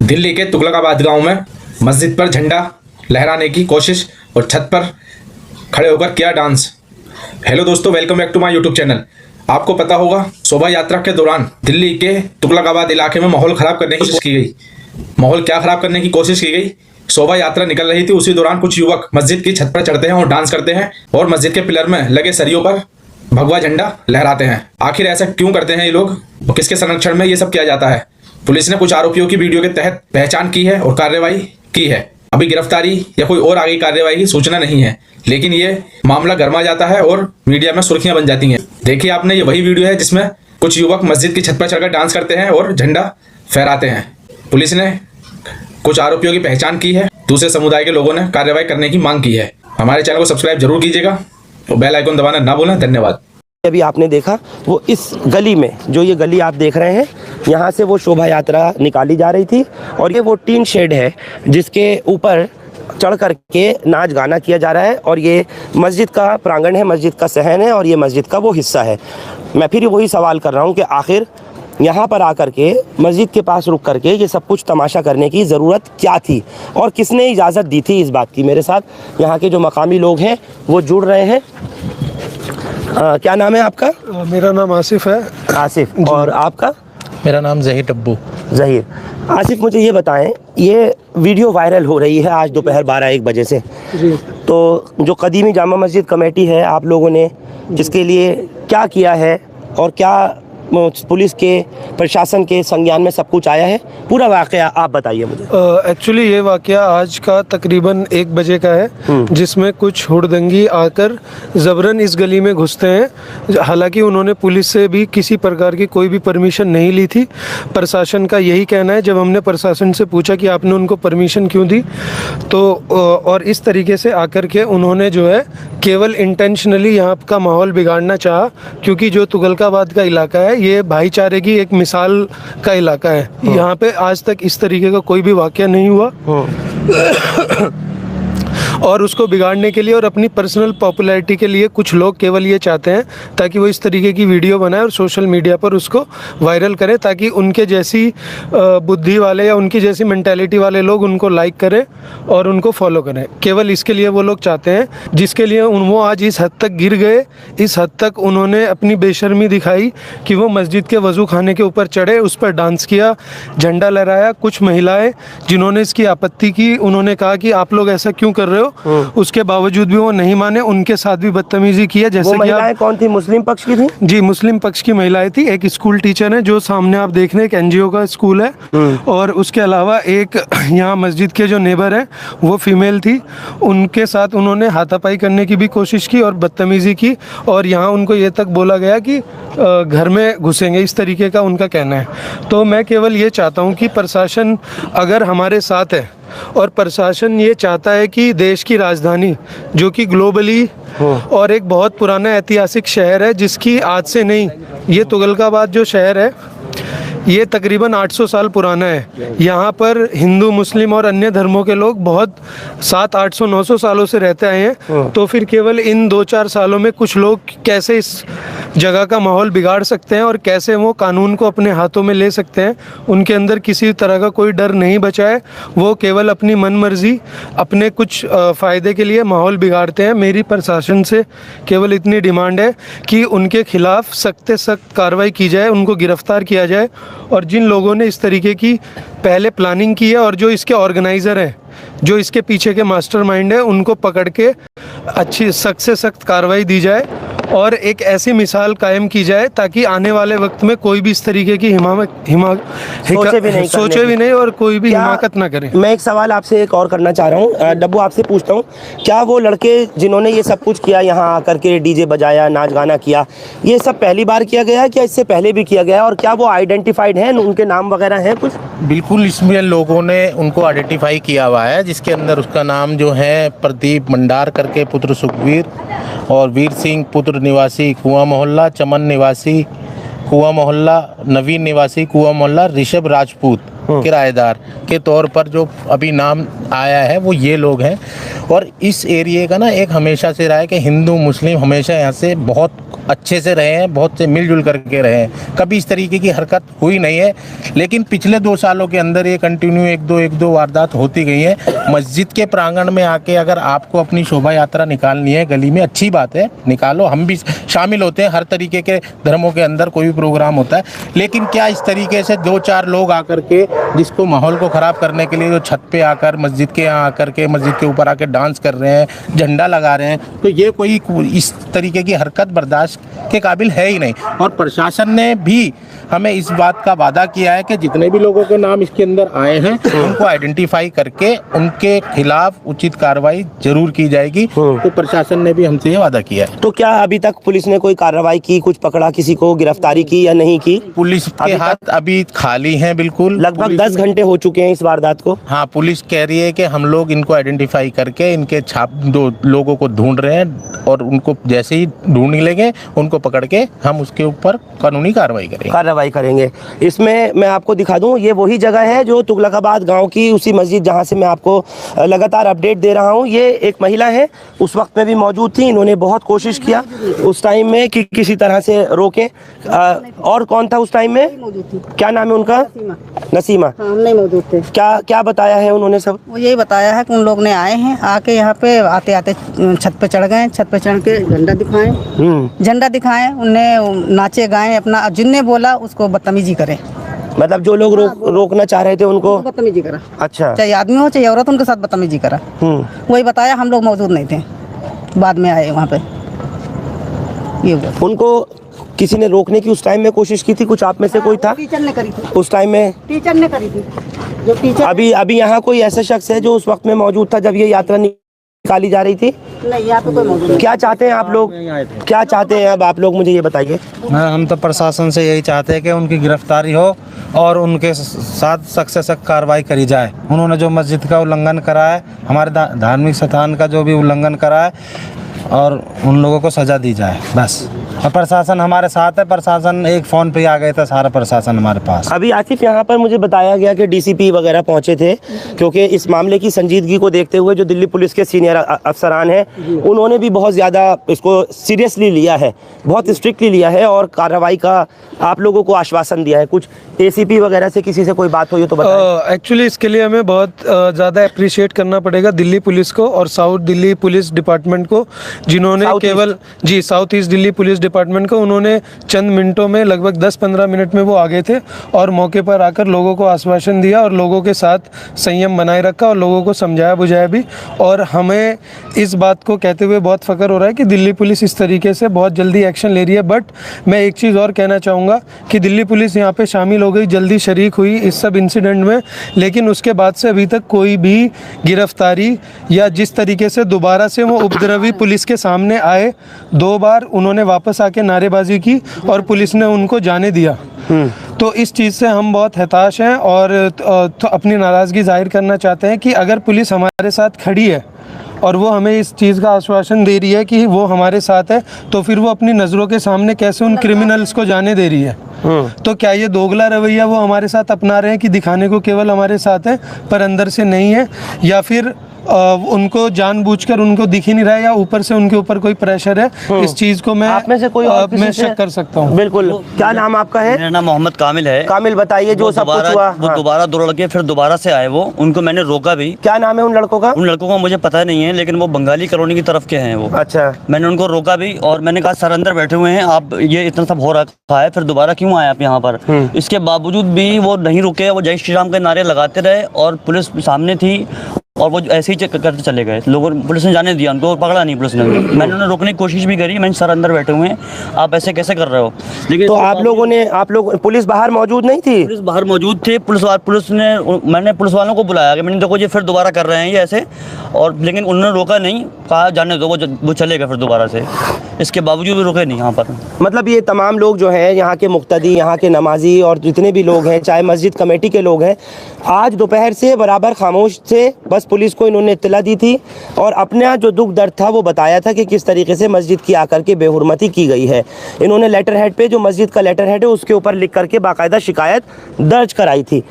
दिल्ली के तुगलकाबाद गांव में मस्जिद पर झंडा लहराने की कोशिश और छत पर खड़े होकर किया डांस। हेलो दोस्तों, welcome back to my YouTube channel. आपको पता होगा, शोभा यात्रा के दौरान दिल्ली के तुगलकाबाद इलाके में माहौल खराब करने की कोशिश की गई। माहौल क्या खराब करने की कोशिश की गई? शोभा यात्रा निकल रही थी, उसी दौरान कुछ युवक मस्जिद की छत पर चढ़ते हैं और डांस करते हैं और मस्जिद के पिलर में लगे सरियों पर भगवा झंडा लहराते हैं। आखिर ऐसा क्यों करते हैं ये लोग और किसके संरक्षण में ये सब किया जाता है? पुलिस ने कुछ आरोपियों की वीडियो के तहत पहचान की है और कार्रवाई की है। अभी गिरफ्तारी या कोई और आगे कार्रवाई की सूचना नहीं है, लेकिन ये मामला गरमा जाता है और मीडिया में सुर्खियां बन जाती हैं। देखिए आपने, ये वही वीडियो है जिसमें कुछ युवक मस्जिद की छत पर चढ़कर डांस करते हैं और झंडा फहराते हैं। पुलिस ने कुछ आरोपियों की पहचान की है, दूसरे समुदाय के लोगों ने कार्रवाई करने की मांग की है। हमारे चैनल को सब्सक्राइब जरूर कीजिएगा और बेल आइकन दबाना ना भूलें। धन्यवाद। अभी आपने देखा वो इस गली में, जो ये गली आप देख रहे हैं, यहाँ से वो शोभा यात्रा निकाली जा रही थी और ये वो टीन शेड है जिसके ऊपर चढ़ करके नाच गाना किया जा रहा है। और ये मस्जिद का प्रांगण है, मस्जिद का सहन है और ये मस्जिद का वो हिस्सा है। मैं फिर वही सवाल कर रहा हूँ कि आखिर यहाँ पर आकर के मस्जिद के पास रुक करके ये सब कुछ तमाशा करने की ज़रूरत क्या थी और किसने इजाज़त दी थी इस बात की? मेरे साथ यहाँ के जो मकामी लोग हैं वो जुड़ रहे हैं। क्या नाम है आपका? मेरा नाम आसिफ है। आसिफ। और आपका? मेरा नाम ज़हीर डब्बू। ज़हीर। आसिफ, मुझे ये बताएं, ये वीडियो वायरल हो रही है आज दोपहर 12-1 बजे से जी। तो जो कदीमी जामा मस्जिद कमेटी है, आप लोगों ने इसके लिए क्या किया है और क्या पुलिस के प्रशासन के संज्ञान में सब कुछ आया है? पूरा वाकया आप बताइए मुझे। एक्चुअली ये वाकया आज का तकरीबन 1 बजे का है, जिसमें कुछ हुड़दंगी आकर ज़बरन इस गली में घुसते हैं। हालांकि उन्होंने पुलिस से भी किसी प्रकार की कोई भी परमिशन नहीं ली थी। प्रशासन का यही कहना है, जब हमने प्रशासन से पूछा कि आपने उनको परमिशन क्यों दी, तो और इस तरीके से आकर के उन्होंने जो है केवल इंटेंशनली यहाँ का माहौल बिगाड़ना चाहा, क्योंकि जो तुगलकाबाद का इलाका है ये भाईचारे की एक मिसाल का इलाका है। यहाँ पे आज तक इस तरीके का कोई भी वाकया नहीं हुआ और उसको बिगाड़ने के लिए और अपनी पर्सनल पॉपुलैरिटी के लिए कुछ लोग केवल ये चाहते हैं ताकि वो इस तरीके की वीडियो बनाए और सोशल मीडिया पर उसको वायरल करें, ताकि उनके जैसी बुद्धि वाले या उनकी जैसी मेंटालिटी वाले लोग उनको लाइक करें और उनको फॉलो करें। केवल इसके लिए वो लोग चाहते हैं, जिसके लिए वो आज इस हद तक गिर गए, इस हद तक उन्होंने अपनी बेशर्मी दिखाई कि वो मस्जिद के वज़ू खाने के ऊपर चढ़े, उस पर डांस किया, झंडा लहराया। कुछ महिलाएं जिन्होंने इसकी आपत्ति की, उन्होंने कहा कि आप लोग ऐसा क्यों कर रहे हो, उसके बावजूद भी वो नहीं माने, उनके साथ भी बदतमीजी किया। जैसे कि महिलाएं कौन थी? मुस्लिम पक्ष की थी? जी, मुस्लिम पक्ष की महिलाएं थी। एक स्कूल टीचर है जो सामने आप देख रहे हैं, एक एनजीओ का स्कूल है, और उसके अलावा एक यहाँ मस्जिद के जो नेबर है वो फीमेल थी। उनके साथ उन्होंने हाथापाई करने की भी कोशिश की और बदतमीजी की, और यहाँ उनको ये तक बोला गया कि घर में घुसेंगे, इस तरीके का उनका कहना है। तो मैं केवल ये चाहता हूँ कि प्रशासन अगर हमारे साथ है और प्रशासन ये चाहता है कि देश की राजधानी, जो कि ग्लोबली और एक बहुत पुराना ऐतिहासिक शहर है, जिसकी आज से नहीं, ये तुगलकाबाद जो शहर है ये तकरीबन 800 साल पुराना है। यहाँ पर हिंदू, मुस्लिम और अन्य धर्मों के लोग बहुत 700-800-900 सालों से रहते आए हैं। तो फिर केवल इन 2-4 सालों में कुछ लोग कैसे इस जगह का माहौल बिगाड़ सकते हैं और कैसे वो कानून को अपने हाथों में ले सकते हैं? उनके अंदर किसी तरह का कोई डर नहीं बचा है। वो केवल अपनी मनमर्जी, अपने कुछ फ़ायदे के लिए माहौल बिगाड़ते हैं। मेरी प्रशासन से केवल इतनी डिमांड है कि उनके खिलाफ सख्त से सख्त कार्रवाई की जाए, उनको गिरफ्तार किया जाए, और जिन लोगों ने इस तरीके की पहले प्लानिंग की है और जो इसके ऑर्गेनाइज़र हैं, जो इसके पीछे के मास्टरमाइंड है, उनको पकड़ के अच्छी सख्त से सख्त कार्रवाई दी जाए और एक ऐसी मिसाल कायम की जाए ताकि आने वाले वक्त में कोई भी इस तरीके की सोचे भी नहीं और कोई भी हिमाकत ना करे। मैं एक सवाल आपसे एक और करना चाह रहा हूँ, डब्बू, आपसे पूछता हूँ, क्या वो लड़के जिन्होंने ये सब कुछ किया, यहाँ आकर के डीजे बजाया, नाच गाना किया, ये सब पहली बार किया गया है क्या इससे पहले भी किया गया है? और क्या वो आइडेंटिफाइड हैं, उनके नाम वगैरह हैं कुछ? बिल्कुल, इसमें लोगों ने उनको आइडेंटिफाई किया हुआ है, जिसके अंदर उसका नाम जो है प्रदीप मंडार करके पुत्र सुखवीर, और वीर सिंह पुत्र निवासी कुआं मोहल्ला, चमन निवासी कुआं मोहल्ला, नवीन निवासी कुआं मोहल्ला, ऋषभ राजपूत किराएदार के तौर पर जो अभी नाम आया है वो ये लोग हैं। और इस एरिए का ना एक हमेशा से रहा है कि हिंदू मुस्लिम हमेशा यहाँ से बहुत अच्छे से रहे हैं, बहुत से मिलजुल करके रहे हैं, कभी इस तरीके की हरकत हुई नहीं है। लेकिन पिछले 2 सालों के अंदर ये कंटिन्यू एक दो वारदात होती गई हैं। मस्जिद के प्रांगण में आके अगर आपको अपनी शोभा यात्रा निकालनी है गली में, अच्छी बात है, निकालो, हम भी शामिल होते हैं, हर तरीके के धर्मों के अंदर कोई भी प्रोग्राम होता है। लेकिन क्या इस तरीके से 2-4 लोग आकर के जिसको माहौल को ख़राब करने के लिए जो छत पे आकर मस्जिद के यहाँ आकर के मस्जिद के ऊपर आकर डांस कर रहे हैं, झंडा लगा रहे हैं, तो ये कोई इस तरीके की हरकत बर्दाश्त के काबिल है ही नहीं। और प्रशासन ने भी हमें इस बात का वादा किया है कि जितने भी लोगों के नाम इसके अंदर आए हैं उनको आइडेंटिफाई करके उनके खिलाफ उचित कार्रवाई जरूर की जाएगी। तो प्रशासन ने भी हमसे ये वादा किया है। तो क्या अभी तक पुलिस ने कोई कार्रवाई की, कुछ पकड़ा, किसी को गिरफ्तारी की या नहीं की? पुलिस के हाथ अभी खाली हैं बिल्कुल। लगभग 10 घंटे हो चुके हैं इस वारदात को। हाँ, पुलिस कह रही है कि हम लोग इनको आइडेंटिफाई करके इनके छाप 2 लोगों को ढूंढ रहे हैं और उनको जैसे ही ढूंढ लेंगे उनको पकड़ के हम उसके ऊपर कानूनी कार्रवाई करेंगे। इसमें मैं आपको दिखा दूं, ये वही जगह है जो तुगलकाबाद गांव की उसी मस्जिद जहां से मैं आपको लगातार अपडेट दे रहा हूं। ये एक महिला है, उस वक्त में भी मौजूद थी। इन्होंने बहुत कोशिश किया उस टाइम में कि किसी तरह से रोकें। और कौन था उस टाइम में? क्या नाम है उनका? नसीमा। हम नहीं मौजूद थे। क्या बताया है उन्होंने? सब वो यही बताया है कि उन लोग ने आए हैं, आके यहाँ पे आते आते छत पे चढ़ गए, छत पे चढ़ के झंडा दिखाएं, उनने नाचे गाएं अपना, जिनने बोला उसको बदतमीजी करे। मतलब जो लोग रोकना चाह रहे थे उनको बदतमीजी करा। अच्छा, चाहे आदमी हो चाहे औरत, उनके साथ बदतमीजी करा। वही बताया, हम लोग मौजूद नहीं थे, बाद में आए वहाँ पे। ये उनको किसी ने रोकने की उस टाइम में कोशिश की थी? कुछ आप में से कोई था? टीचर ने करी थी उस टाइम में। टीचर ने करी थी जो टीचर। अभी यहाँ कोई ऐसा शख्स है जो उस वक्त में मौजूद था जब ये यात्रा निकाली जा रही थी? नहीं, यहाँ पे कोई मौजूद नहीं। क्या चाहते हैं आप लोग? क्या चाहते हैं अब आप लोग, मुझे ये बताइए। हम तो प्रशासन से यही चाहते हैं कि उनकी गिरफ्तारी हो और उनके साथ सख्त से सख्त कार्रवाई करी जाए। उन्होंने जो मस्जिद का उल्लंघन करा है, हमारे धार्मिक स्थान का जो भी उल्लंघन करा है, और उन लोगों को सज़ा दी जाए बस। और प्रशासन हमारे साथ है, प्रशासन एक फ़ोन पे ही आ गया था, सारा प्रशासन हमारे पास। अभी आसिफ, यहाँ पर मुझे बताया गया कि डीसीपी वगैरह पहुँचे थे, क्योंकि इस मामले की संजीदगी को देखते हुए जो दिल्ली पुलिस के सीनियर अफसरान हैं उन्होंने भी बहुत ज़्यादा इसको सीरियसली लिया है, बहुत स्ट्रिक्टली लिया है और कार्रवाई का आप लोगों को आश्वासन दिया है। कुछ एसीपी वगैरह से किसी से कोई बात हुई तो बताएं। एक्चुअली इसके लिए हमें बहुत ज़्यादा अप्रिशिएट करना पड़ेगा दिल्ली पुलिस को और साउथ दिल्ली पुलिस डिपार्टमेंट को, जिन्होंने केवल south east Delhi police department को उन्होंने चंद मिनटों में, लगभग 10-15 मिनट में वो आ गए थे और मौके पर आकर लोगों को आश्वासन दिया और लोगों के साथ संयम बनाए रखा और लोगों को समझाया बुझाया भी। और हमें इस बात को कहते हुए बहुत फ़ख्र हो रहा है कि दिल्ली पुलिस इस तरीके से बहुत जल्दी एक्शन ले रही है। बट मैं एक चीज़ और कहना चाहूँगा कि दिल्ली पुलिस यहाँ पे शामिल हो गई, जल्दी शरीक हुई इस सब इंसिडेंट में, लेकिन उसके बाद से अभी तक कोई भी गिरफ्तारी या जिस तरीके से दोबारा से वो उपद्रवी पुलिस के सामने आए, 2 बार उन्होंने वापस आके नारेबाजी की और पुलिस ने उनको जाने दिया। तो इस चीज़ से हम बहुत हताश हैं और तो अपनी नाराज़गी जाहिर करना चाहते हैं कि अगर पुलिस हमारे साथ खड़ी है और वो हमें इस चीज़ का आश्वासन दे रही है कि वो हमारे साथ है, तो फिर वो अपनी नज़रों के सामने कैसे उन क्रिमिनल्स को जाने दे रही है? तो क्या ये दोगला रवैया वो हमारे साथ अपना रहे हैं कि दिखाने को केवल हमारे साथ है पर अंदर से नहीं है, या फिर उनको जानबूझकर उनको दिख ही नहीं रहा है, या ऊपर से उनके ऊपर कोई प्रेशर है? इस चीज को मैं आप में से कोई और मैं शक कर सकता हूँ। बिल्कुल। क्या नाम आपका है? मेरा नाम मोहम्मद कामिल है। कामिल, बताइए जो सब कुछ हुआ। वो दोबारा 2 लड़के फिर दोबारा से आए, वो उनको मैंने रोका भी। क्या नाम है उन लड़कों का? उन लड़कों का मुझे पता नहीं है, लेकिन वो बंगाली कॉलोनी की तरफ के हैं वो। अच्छा। मैंने उनको रोका भी और मैंने कहा सर अंदर बैठे हुए हैं आप, ये इतना सब हो रखा है, फिर दोबारा क्यों आए आप यहाँ पर? इसके बावजूद भी वो नहीं रुके, वो जय श्री राम के नारे लगाते रहे और पुलिस सामने थी और वो ऐसे ही करते चले गए। लोगों पुलिस ने जाने दिया, उनको पकड़ा नहीं पुलिस ने। मैंने उन्हें रोकने की कोशिश भी करी, मैंने सर अंदर बैठे हुए हैं, आप ऐसे कैसे कर रहे हो? लेकिन तो आप लोग पुलिस बाहर मौजूद नहीं थी? पुलिस बाहर मौजूद थे। पुलिस ने, मैंने पुलिस वालों को बुलाया कि मैंने देखो ये फिर दोबारा कर रहे हैं ये ऐसे, और लेकिन उन्होंने रोका नहीं, कहा जाने दो, वो चले गए फिर दोबारा से। इसके बावजूद भी रुके नहीं यहाँ पर। मतलब ये तमाम लोग जो हैं, यहाँ के मुक्तदी, यहाँ के नमाजी और जितने भी लोग हैं, चाहे मस्जिद कमेटी के लोग हैं, आज दोपहर से बराबर खामोश थे। बस पुलिस को इन्होंने इत्तला दी थी और अपना जो दुख दर्द था वो बताया था कि किस तरीके से मस्जिद की आकर के बेहुरमती की गई है। इन्होंने लेटर हेड पे, जो मस्जिद का लेटर हेड है, उसके ऊपर लिख करके बाकायदा शिकायत दर्ज कराई थी।